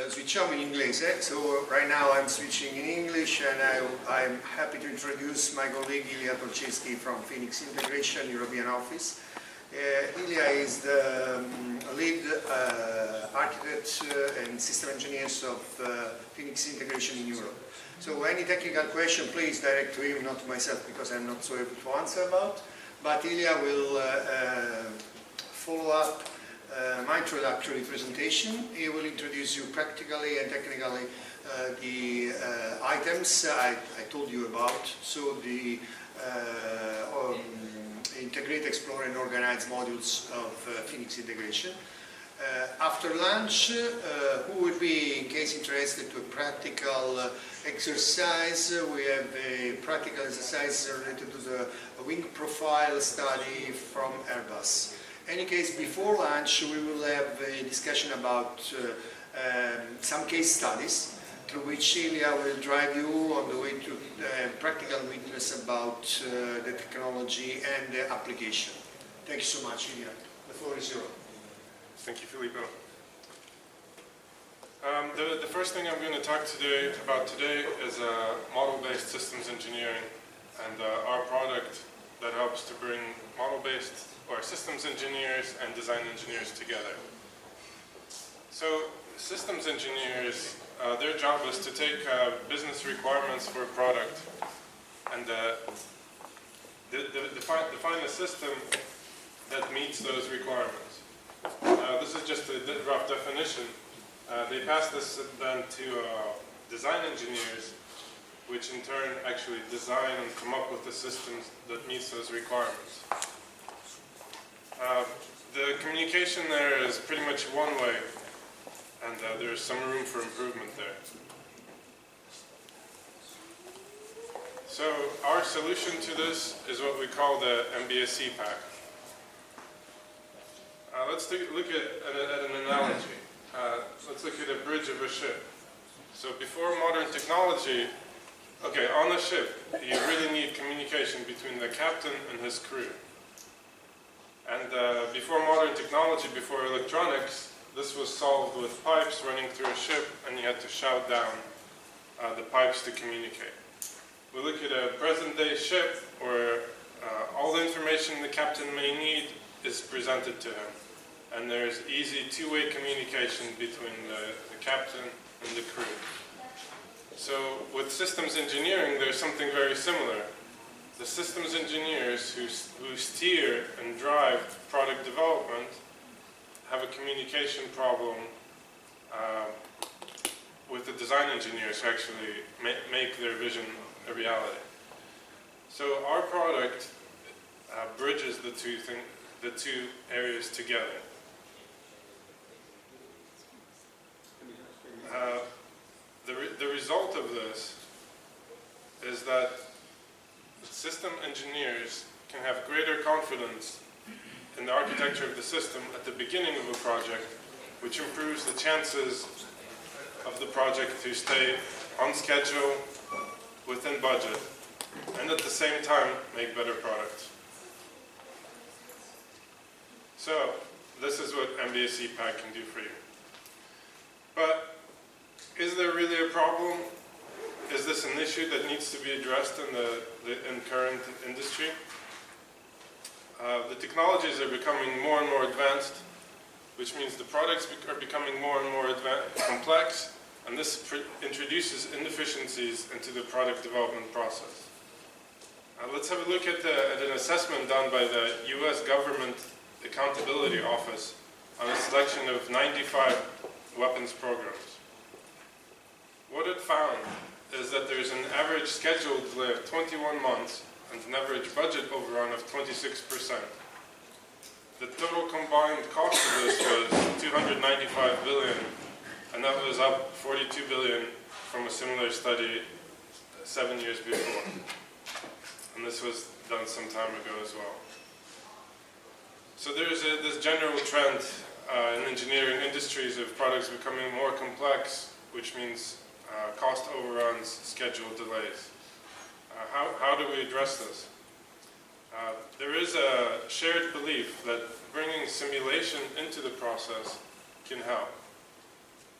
Switchiamo in inglese, so right now I'm switching in English, and I'm happy to introduce my colleague Ilya Tolchinsky from Phoenix Integration European Office. Ilya is the lead architect and system engineers of Phoenix Integration in Europe. So any technical question, please direct to him, not to myself, because I'm not so able to answer about. But Ilya will follow up my introductory presentation. He will introduce you practically and technically the items I told you about. So the integrate, explore and organize modules of Phoenix Integration. After lunch, who will be, in case interested, to a practical exercise? We have a practical exercise related to the wing profile study from Airbus. In any case, before lunch, we will have a discussion about some case studies through which Ilya will drive you on the way to practical witness about the technology and the application. Thank you so much, Ilya. The floor is yours. Thank you, Filippo. The first thing I'm going to talk about today is model-based systems engineering and our product that helps to bring model-based or systems engineers and design engineers together. So systems engineers, their job is to take business requirements for a product and define a system that meets those requirements. This is just a rough definition. They pass this then to design engineers, which in turn actually design and come up with the systems that meets those requirements. The communication there is pretty much one way, and there's some room for improvement there. So our solution to this is what we call the MBSE pack. Let's look at an analogy. Let's look at a bridge of a ship. So before modern technology, okay, on a ship, you really need communication between the captain and his crew. And before modern technology, before electronics, this was solved with pipes running through a ship, and you had to shout down the pipes to communicate. We look at a present-day ship where all the information the captain may need is presented to him. And there's easy two-way communication between the captain and the crew. So with systems engineering, there's something very similar. The systems engineers who steer and drive product development have a communication problem with the design engineers who actually make their vision a reality. So our product bridges the two areas together. The result of this is that system engineers can have greater confidence in the architecture of the system at the beginning of a project, which improves the chances of the project to stay on schedule, within budget, and at the same time make better products. So this is what MBSE Pack can do for you. But is there really a problem? Is this an issue that needs to be addressed in current industry? The technologies are becoming more and more advanced, which means the products are becoming more and more complex, and this introduces inefficiencies into the product development process. Let's have a look at an assessment done by the US Government Accountability Office on a selection of 95 weapons programs. What it found is that there's an average schedule delay of 21 months and an average budget overrun of 26%. The total combined cost of this was 295 billion, and that was up 42 billion from a similar study 7 years before. And this was done some time ago as well. So there's this general trend in engineering industries of products becoming more complex, which means cost overruns, schedule delays. How do we address this? There is a shared belief that bringing simulation into the process can help.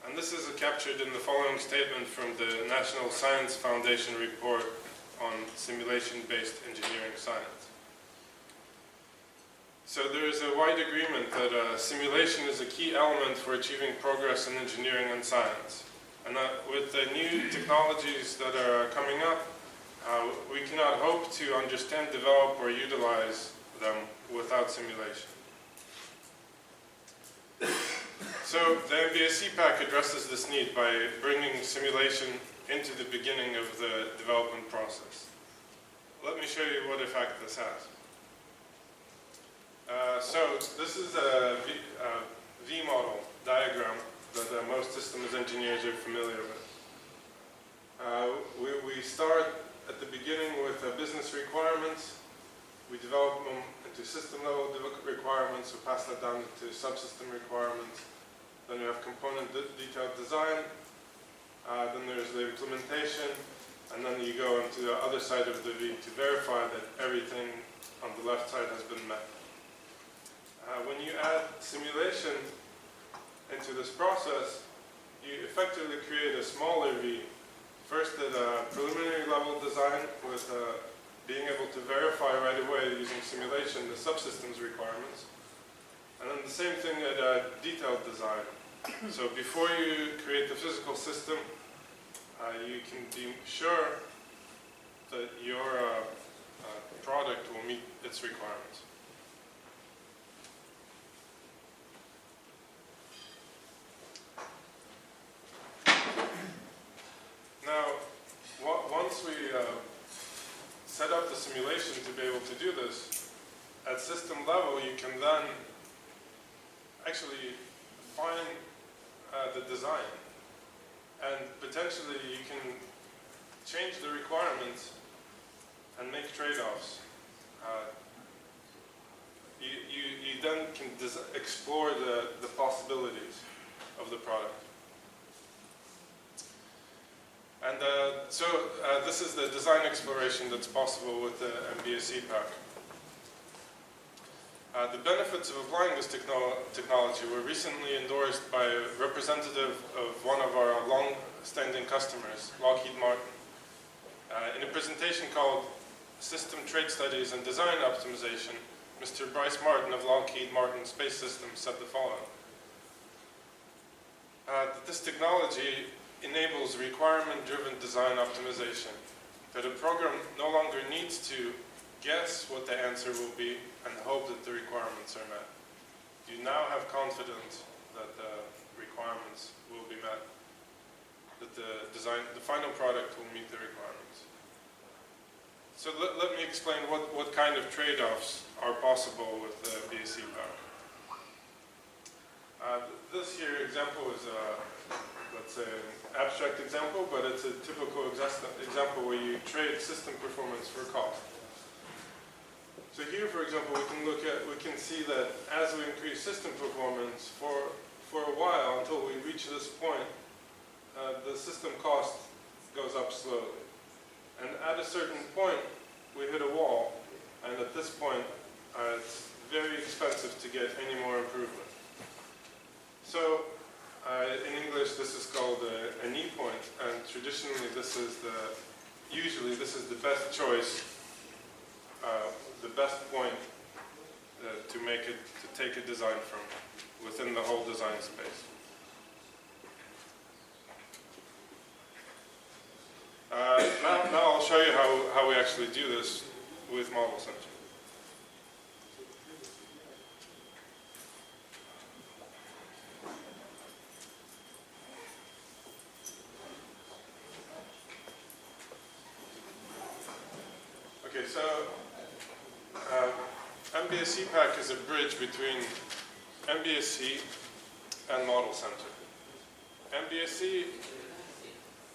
And this is captured in the following statement from the National Science Foundation report on simulation-based engineering science. So there is a wide agreement that simulation is a key element for achieving progress in engineering and science. And with the new technologies that are coming up, we cannot hope to understand, develop, or utilize them without simulation. So the MBSE pack addresses this need by bringing simulation into the beginning of the development process. Let me show you what effect this has. So this is a V model diagram that most systems engineers are familiar with. We start at the beginning with business requirements. We develop them into system-level requirements. We pass that down to subsystem requirements. Then you have component detailed design. Then there's the implementation. And then you go into the other side of the V to verify that everything on the left side has been met. When you add simulation into this process, you effectively create a smaller V. First at a preliminary level design with being able to verify right away using simulation the subsystems requirements. And then the same thing at a detailed design. So before you create the physical system, you can be sure that your product will meet its requirements. Now, once we set up the simulation to be able to do this, at system level you can then actually find the design, and potentially you can change the requirements and make trade-offs. You then can explore the possibilities of the product. And so this is the design exploration that's possible with the MBSE pack. The benefits of applying this technology were recently endorsed by a representative of one of our long-standing customers, Lockheed Martin. In a presentation called System Trade Studies and Design Optimization, Mr. Bryce Martin of Lockheed Martin Space Systems said the following. That this technology enables requirement-driven design optimization, that a program no longer needs to guess what the answer will be and hope that the requirements are met. You now have confidence that the requirements will be met, that the final product will meet the requirements. So let me explain what kind of trade-offs are possible with the BSE pack. This here example is let's say an abstract example, but it's a typical example where you trade system performance for cost. So here, for example, we can see that as we increase system performance for a while until we reach this point, the system cost goes up slowly. And at a certain point, we hit a wall, and at this point, it's very expensive to get any more improvement. So in English, this is called a knee point, and traditionally, usually this is the best choice, the best point to take a design from within the whole design space. Now I'll show you how we actually do this with Model Center. Okay, so MBSE pack is a bridge between MBSE and Model Center. MBSE,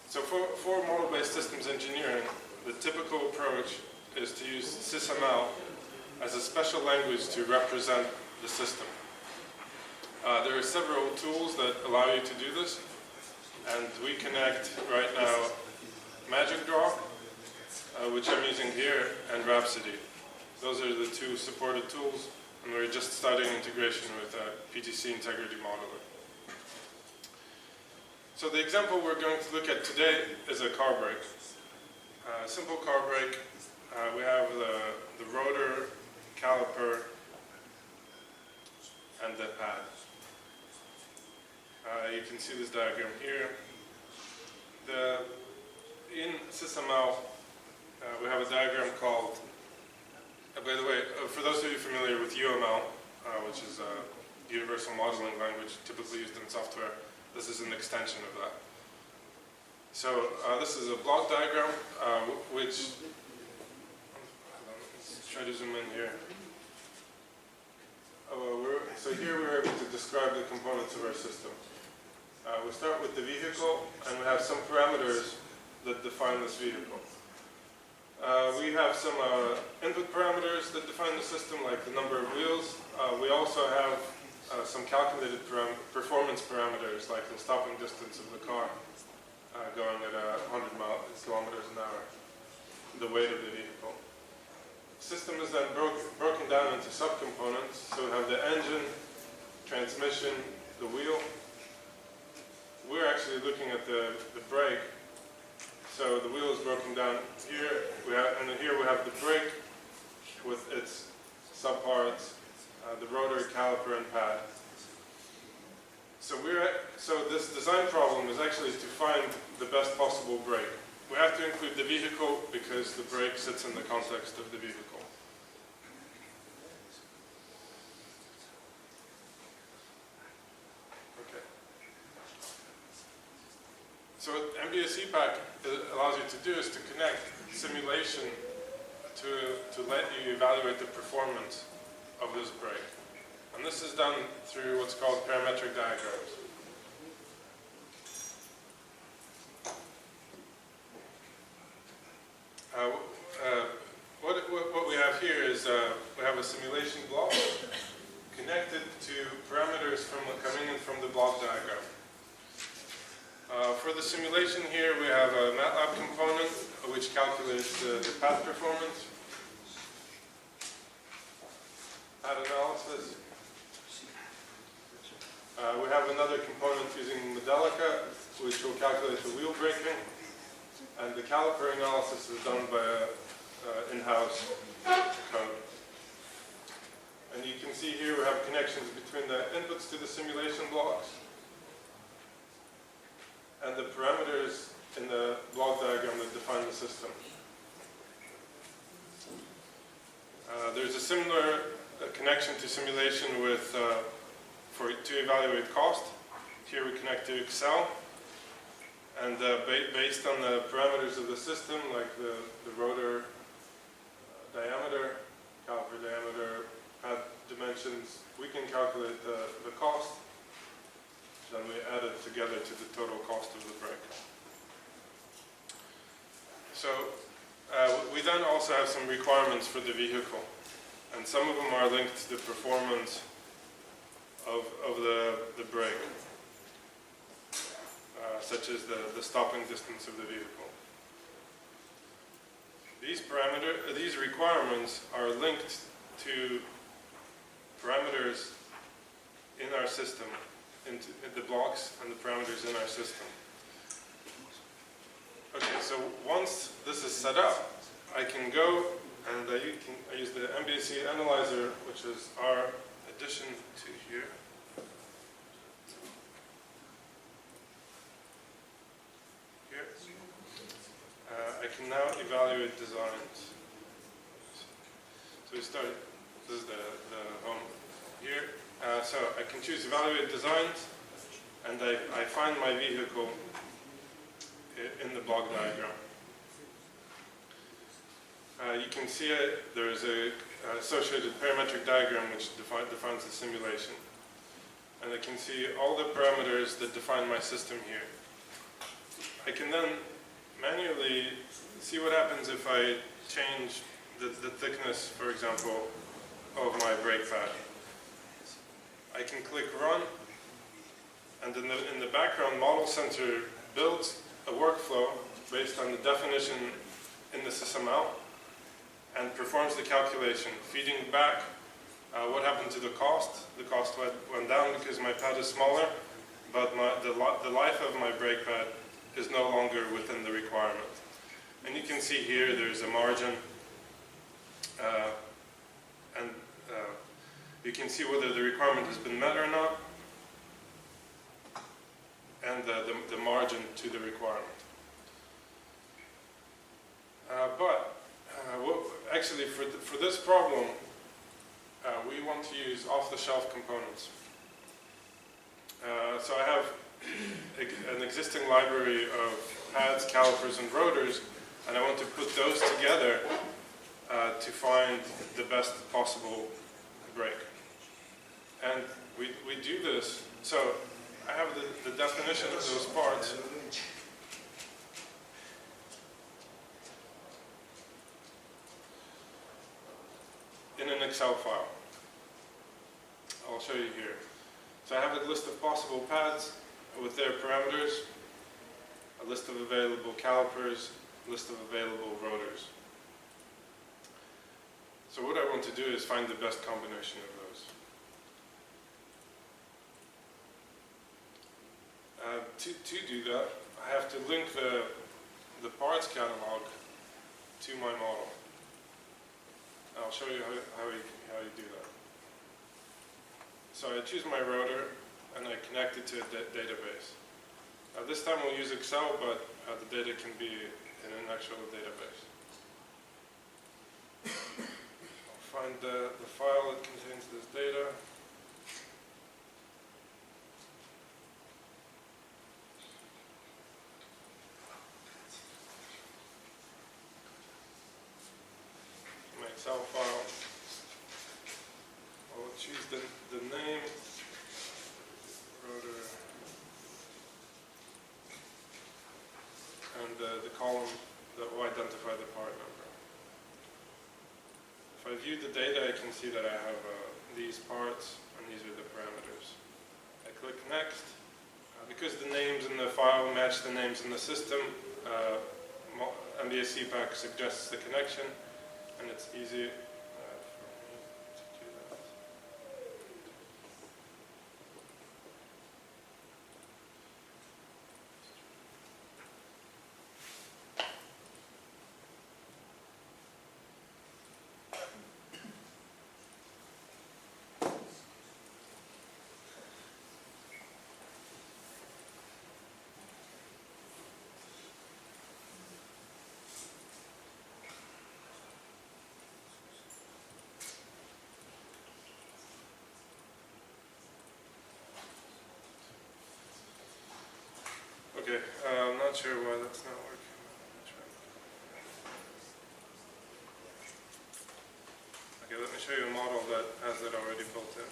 so for model-based systems engineering, the typical approach is to use SysML as a special language to represent the system. There are several tools that allow you to do this, and we connect right now Magic Draw, which I'm using here, and Rhapsody. Those are the two supported tools, and we're just starting integration with PTC Integrity Modeler. So the example we're going to look at today is a car brake. Simple car brake. We have the rotor, caliper, and the pad. You can see this diagram here. In Sistemi, we have a diagram called, by the way, for those of you familiar with UML, which is a universal modeling language typically used in software, this is an extension of that. So this is a block diagram, which, let's try to zoom in here. So here we're able to describe the components of our system. We start with the vehicle, and we have some parameters that define this vehicle. We have some input parameters that define the system, like the number of wheels. We also have some calculated performance parameters, like the stopping distance of the car going at 100 kilometers an hour, the weight of the vehicle. The system is then broken down into subcomponents. So we have the engine, transmission, the wheel. We're actually looking at the brake. So the wheel is broken down here, and then here we have the brake with its subparts, the rotor, caliper, and pad. So this design problem is actually to find the best possible brake. We have to include the vehicle because the brake sits in the context of the vehicle. Okay. So what MBSE pack allows you to do is to connect simulation to let you evaluate the performance of this brake. And this is done through what's called parametric diagrams. What we have here is we have a simulation block connected to parameters coming in from the block diagram. For the simulation here, we have a MATLAB component which calculates the path performance, pad analysis. We have another component using Modelica, which will calculate the wheel braking, and the caliper analysis is done by an in-house code. And you can see here we have connections between the inputs to the simulation blocks and the parameters in the block diagram that define the system. There's a similar connection to simulation with to evaluate cost. Here we connect to Excel, and based on the parameters of the system, like the rotor diameter, caliper diameter, pad dimensions, we can calculate the cost. Then we add it together to the total cost of the brake. So we then also have some requirements for the vehicle, and some of them are linked to the performance of the brake, such as the stopping distance of the vehicle. These requirements are linked to parameters in our system, into the blocks and the parameters in our system. Okay, so once this is set up, I can go and I use the MBSE analyzer, which is our addition to here. I can now evaluate designs. So we start, this is the home here. So I can choose evaluate designs, and I find my vehicle in the block diagram. You can see there is an associated parametric diagram which defines the simulation. And I can see all the parameters that define my system here. I can then manually see what happens if I change the thickness, for example, of my brake pad. I can click Run, and in the background, Model Center builds a workflow based on the definition in the SysML and performs the calculation, feeding back what happened to the cost. The cost went down because my pad is smaller, but the life of my brake pad is no longer within the requirement. And you can see here there's a margin, and you can see whether the requirement has been met or not, and the margin to the requirement. Actually, for this problem, we want to use off-the-shelf components. So I have an existing library of pads, calipers, and rotors, and I want to put those together to find the best possible brake. And we do this. So I have the definition of those parts. In an Excel file. I'll show you here. So I have a list of possible pads with their parameters, a list of available calipers, a list of available rotors. So what I want to do is find the best combination of those. To do that, I have to link the parts catalog to my model. I'll show you how you do that. So I choose my rotor and I connect it to a database. This time we'll use Excel, but the data can be in an actual database. I'll find the file that contains this data. Excel file. I'll choose the name, rotor, and the column that will identify the part number. If I view the data, I can see that I have these parts, and these are the parameters. I click Next. Because the names in the file match the names in the system, MBA CPAC suggests the connection. And it's easy for me to do that. Okay, I'm not sure why that's not working. Okay, let me show you a model that has it already built in.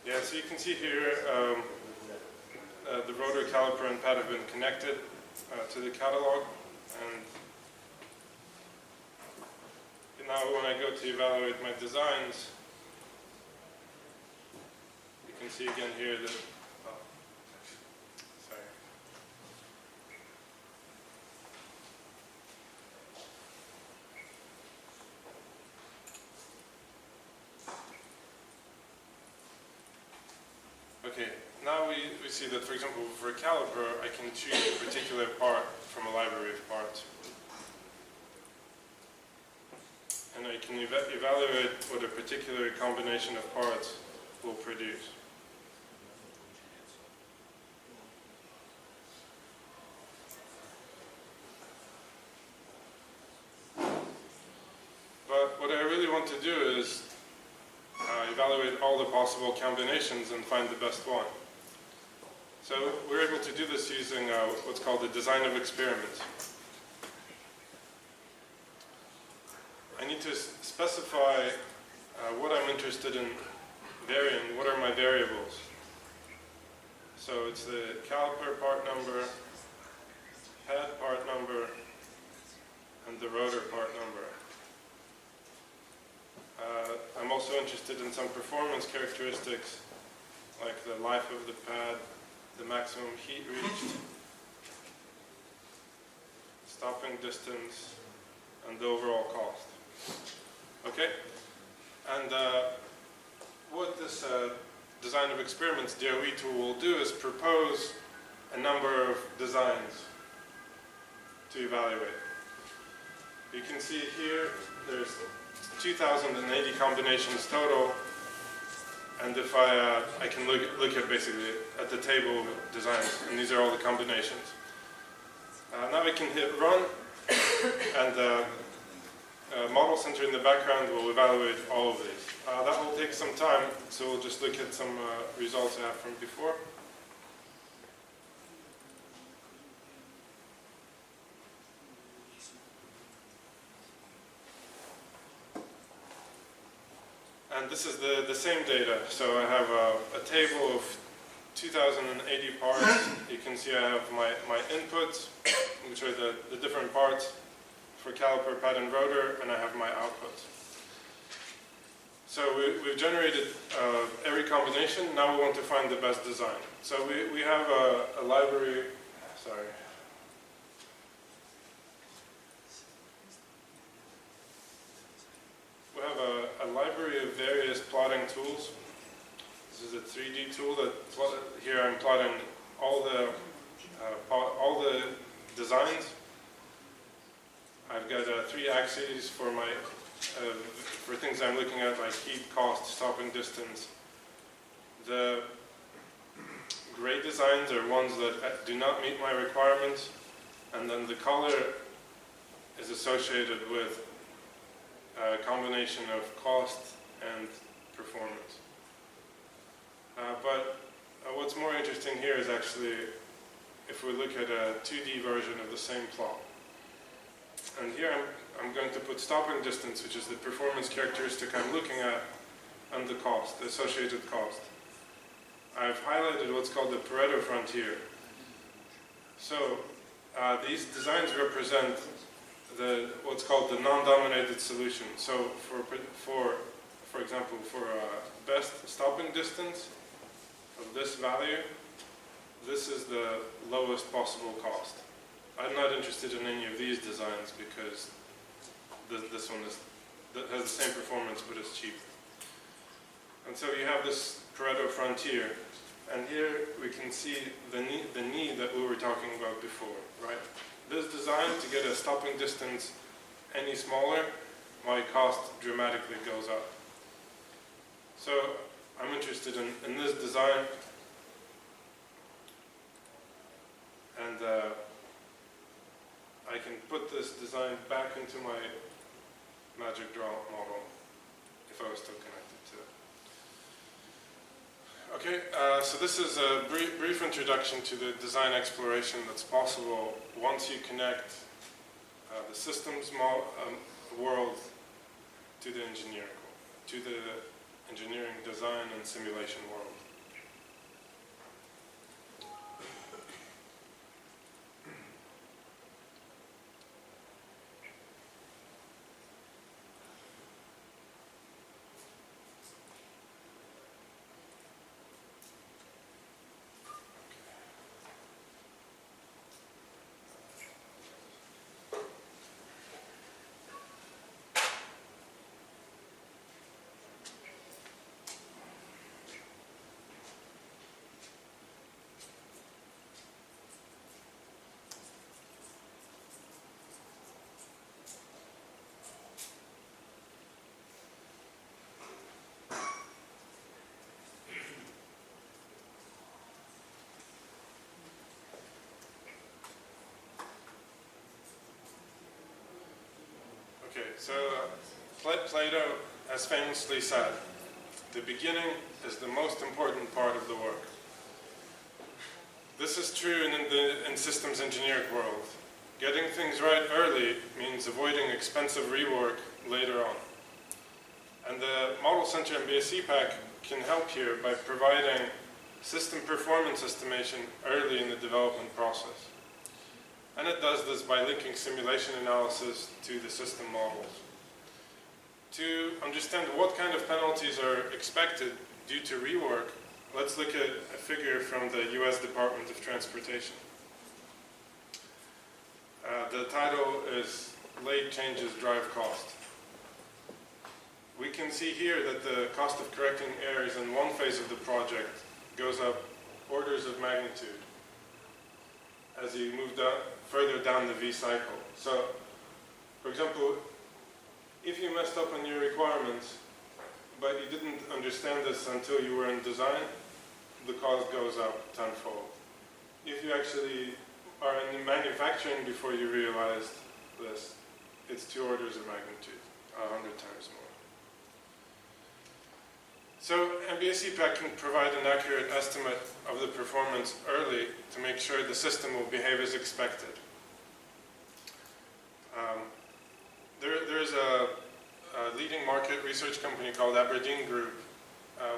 Yeah, so you can see here the rotor, caliper, and pad have been connected to the catalog, and now when I go to evaluate my designs, you can see again here that, sorry. Okay, now we see that, for example, for a caliper, I can choose a particular part from a library of parts. And I can evaluate what a particular combination of parts will produce. But what I really want to do is evaluate all the possible combinations and find the best one. So we're able to do this using what's called the design of experiments. I need to specify what I'm interested in varying, what are my variables. So it's the caliper part number, pad part number, and the rotor part number. I'm also interested in some performance characteristics, like the life of the pad the maximum heat reached, stopping distance, and the overall cost. Okay? And what this design of experiments DOE tool will do is propose a number of designs to evaluate. You can see here there's 2,080 combinations total, and if I can look at basically at the table of designs, and these are all the combinations. Now I can hit run, and Model Center in the background will evaluate all of these. That will take some time, so we'll just look at some results I have from before. And this is the same data. So I have a table of 2,080 parts. You can see I have my inputs, which are the different parts for caliper, pad, and rotor, and I have my outputs. So we've generated every combination. Now we want to find the best design. So we have a library, sorry. We have a library of various plotting tools. This is a 3D tool that here I'm plotting all the designs. I've got 3 axes for my for things I'm looking at, like heat, cost, stopping distance. The gray designs are ones that do not meet my requirements, and then the color is associated with a combination of cost and performance. But what's more interesting here is actually if we look at a 2D version of the same plot. And here I'm going to put stopping distance, which is the performance characteristic I'm looking at, and the cost, the associated cost. I've highlighted what's called the Pareto frontier. So these designs represent what's called the non-dominated solution. So for example, for best stopping distance of this value, this is the lowest possible cost. I'm not interested in any of these designs because this one has the same performance but it's cheaper. And so you have this Pareto frontier, and here we can see the need that we were talking about before, right? This design, to get a stopping distance any smaller, my cost dramatically goes up. So I'm interested in this design, and I can put this design back into my magic draw model if I was still connected to it. Okay, so this is a brief introduction to the design exploration that's possible once you connect the systems world to the engineering design and simulation world. Okay, so Plato has famously said, the beginning is the most important part of the work. This is true in systems engineering world. Getting things right early means avoiding expensive rework later on. And the Model Center and BSC pack can help here by providing system performance estimation early in the development process. And it does this by linking simulation analysis to the system models. To understand what kind of penalties are expected due to rework, let's look at a figure from the US Department of Transportation. The title is Late Changes Drive Cost. We can see here that the cost of correcting errors in one phase of the project goes up orders of magnitude as you move further down the V cycle. So, for example, if you messed up on your requirements, but you didn't understand this until you were in design, the cost goes up tenfold. If you actually are in manufacturing before you realized this, it's 2 orders of magnitude, 100 times more. So MBA CPAC can provide an accurate estimate of the performance early to make sure the system will behave as expected. There's a leading market research company called Aberdeen Group,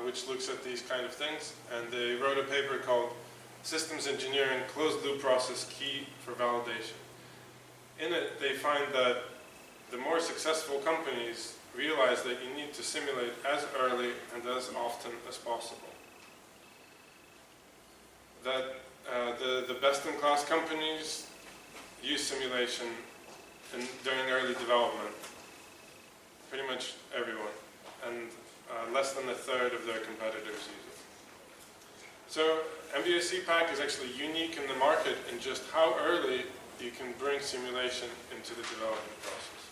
which looks at these kind of things, and they wrote a paper called Systems Engineering Closed Loop Process Key for Validation. In it, they find that the more successful companies realize that you need to simulate as early and as often as possible. That the best-in-class companies use simulation during early development. Pretty much everyone. And less than 1/3 of their competitors use it. So MBA CPAC is actually unique in the market in just how early you can bring simulation into the development process.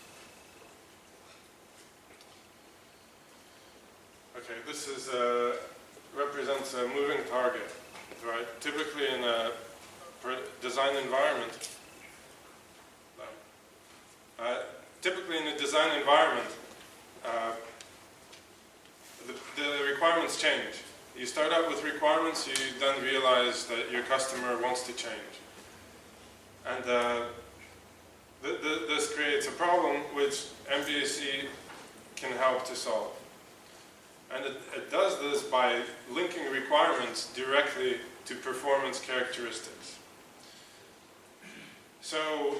Okay, this is represents a moving target, right? Typically in a design environment, the requirements change. You start out with requirements, you then realize that your customer wants to change. And this creates a problem which MBAC can help to solve. And it does this by linking requirements directly to performance characteristics. So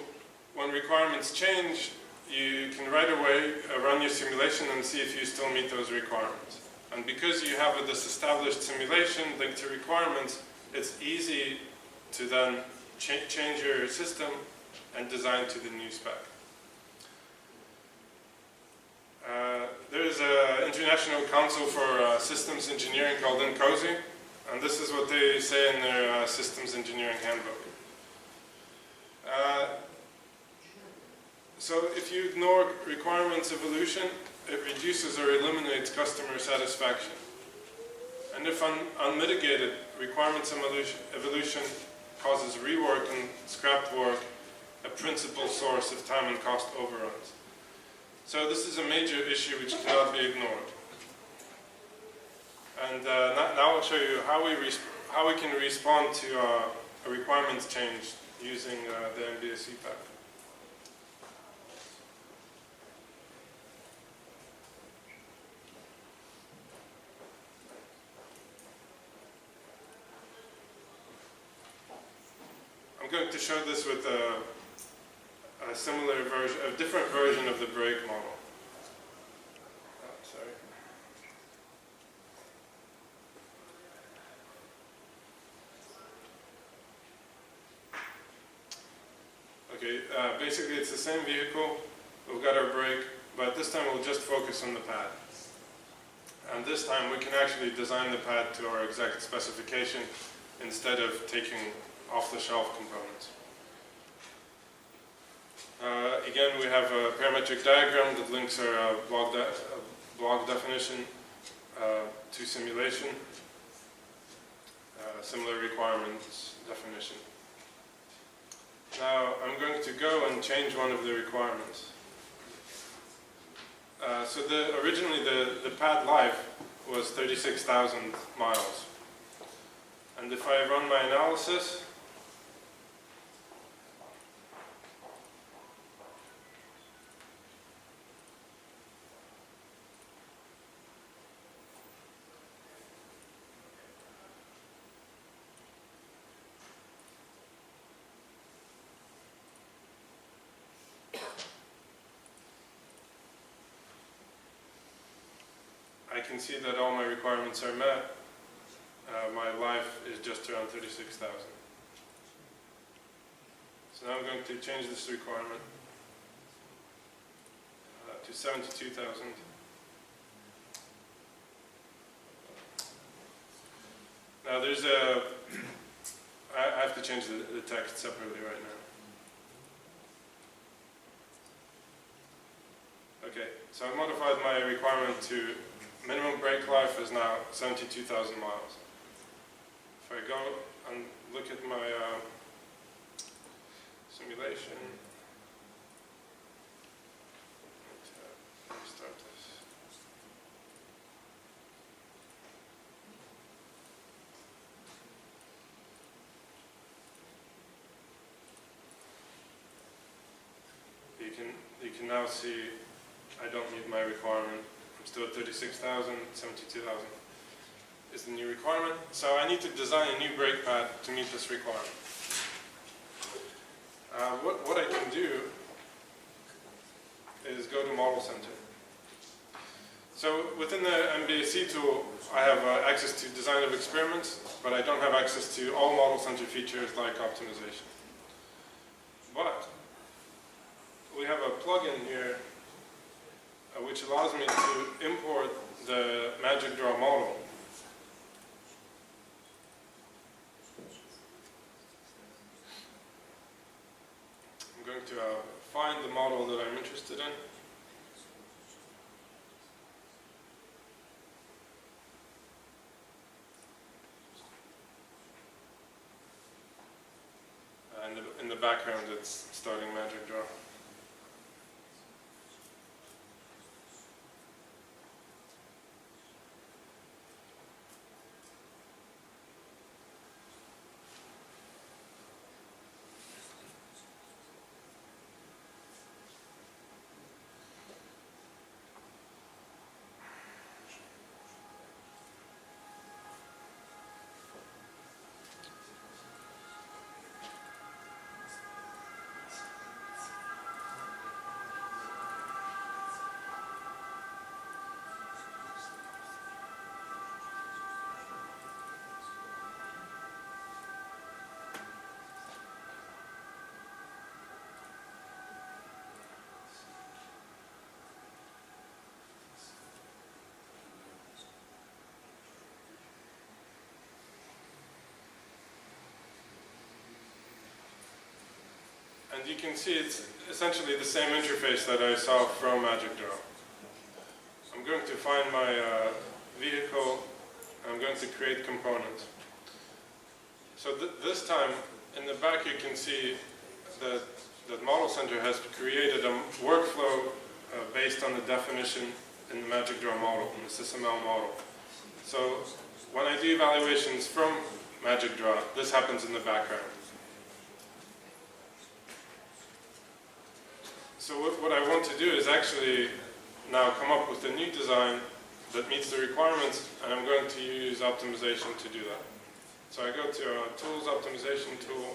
when requirements change, you can right away run your simulation and see if you still meet those requirements. And because you have this established simulation linked to requirements, it's easy to then change your system and design to the new spec. There's an international council for systems engineering called INCOSE, and this is what they say in their systems engineering handbook. So if you ignore requirements evolution, it reduces or eliminates customer satisfaction. And if unmitigated, requirements evolution causes rework and scrapped work, a principal source of time and cost overruns. So this is a major issue which cannot be ignored. And now I'll show you how we can respond to a requirements change using the MBA CPAC. I'm going to show this with a similar version, a different version of the brake model. Sorry. Okay, basically it's the same vehicle. We've got our brake, but this time we'll just focus on the pad. And this time we can actually design the pad to our exact specification instead of taking off-the-shelf components. Again, we have a parametric diagram that links our block definition to simulation, similar requirements definition. Now, I'm going to go and change one of the requirements. So originally the pad life was 36,000 miles. And if I run my analysis, I can see that all my requirements are met. my life is just around 36,000. So now I'm going to change this requirement to 72,000. Now there's I have to change the text separately right now. Okay, so I modified my requirement to minimum brake life is now 72,000 miles. If I go and look at my simulation, let me start this. You can now see I don't meet my requirement. I'm still at 36,000, 72,000 is the new requirement. So I need to design a new brake pad to meet this requirement. What I can do is go to Model Center. So within the MBAC tool, I have access to design of experiments, but I don't have access to all Model Center features like optimization. But we have a plugin here which allows me to import the Magic Draw model. I'm going to find the model that I'm interested in. And in the background, it's starting Magic Draw. And you can see it's essentially the same interface that I saw from Magic Draw. I'm going to find my vehicle, and I'm going to create components. So this time, in the back you can see that Model Center has created a workflow based on the definition in the Magic Draw model, in the SysML model. So when I do evaluations from Magic Draw, this happens in the background. So what I want to do is actually now come up with a new design that meets the requirements, and I'm going to use optimization to do that. So I go to Tools, Optimization tool.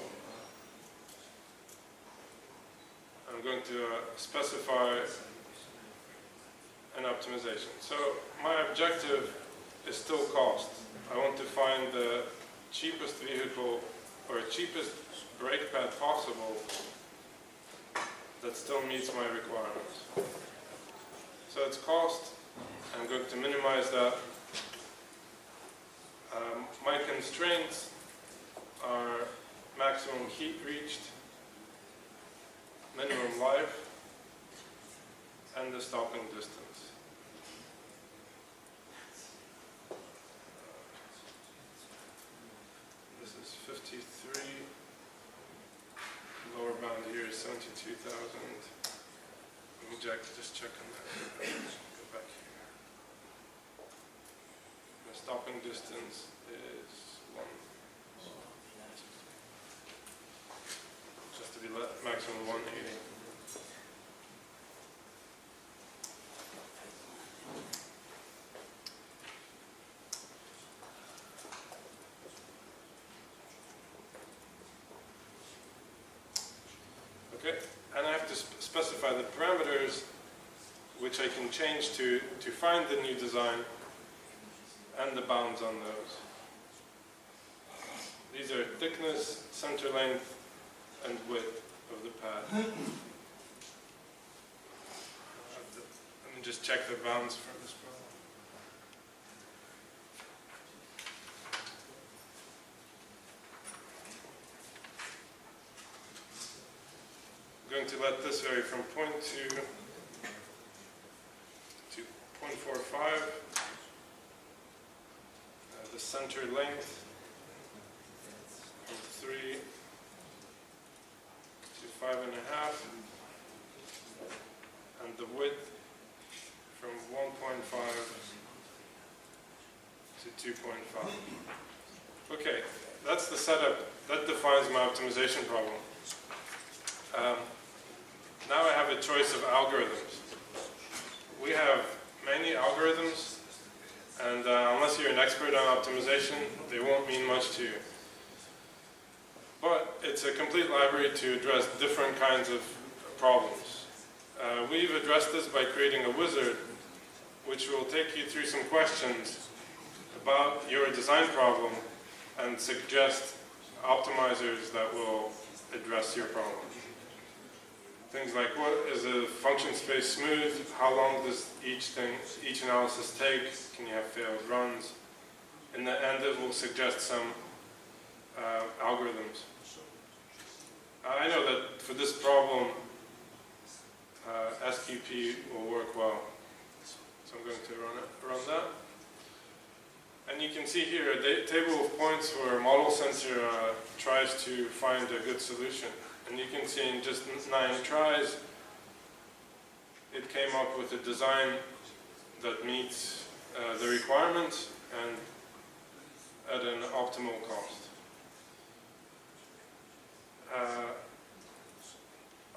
I'm going to specify an optimization. So my objective is still cost. I want to find the cheapest vehicle or cheapest brake pad possible that still meets my requirements. So it's cost. I'm going to minimize that. My constraints are maximum heat reached, minimum life, and the stopping distance. This is 53. Lower bound here is 72,000. Let me just check on that. Go back here. The stopping distance is 1. Just to be maximum 180. Okay, and I have to specify the parameters which I can change to find the new design and the bounds on those. These are thickness, center length, and width of the pad. Let me just check the bounds for this problem. I'm going to let this vary from 0.2 to 0.45. The center length from 3 to 5.5, and the width from 1.5 to 2.5. Okay, that's the setup. That defines my optimization problem. Now I have a choice of algorithms. We have many algorithms, and unless you're an expert on optimization, they won't mean much to you. But it's a complete library to address different kinds of problems. We've addressed this by creating a wizard, which will take you through some questions about your design problem and suggest optimizers that will address your problem. Things like, what is a function space smooth? How long does each analysis take? Can you have failed runs? In the end, it will suggest some algorithms. I know that for this problem, SQP will work well. So I'm going to run that. And you can see here a table of points where a model sensor tries to find a good solution. And you can see in just 9 tries, it came up with a design that meets the requirements and at an optimal cost.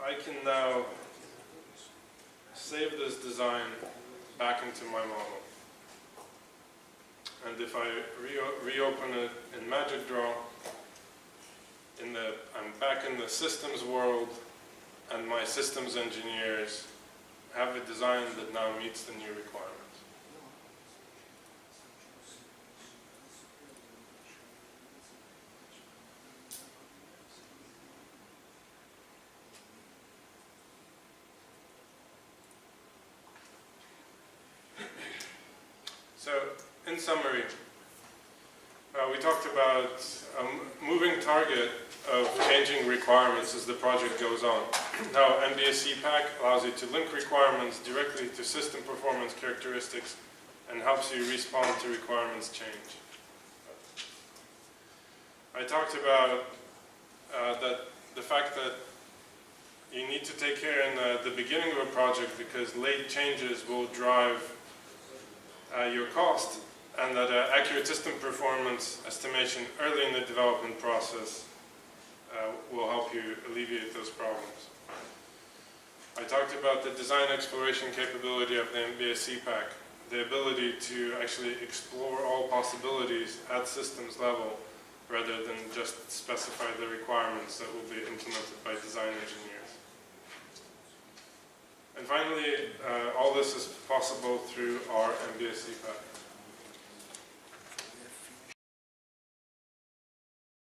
I can now save this design back into my model. And if I reopen it in Magic Draw, I'm back in the systems world, and my systems engineers have a design that now meets the new requirements. So, in summary, we talked about a moving target of changing requirements as the project goes on. Now, MBSE Pack allows you to link requirements directly to system performance characteristics and helps you respond to requirements change. I talked about the fact that you need to take care in the beginning of a project because late changes will drive your cost, and that accurate system performance estimation early in the development process will help you alleviate those problems. I talked about the design exploration capability of the MBSE Pack, the ability to actually explore all possibilities at systems level rather than just specify the requirements that will be implemented by design engineers. And finally, all this is possible through our MBSE Pack.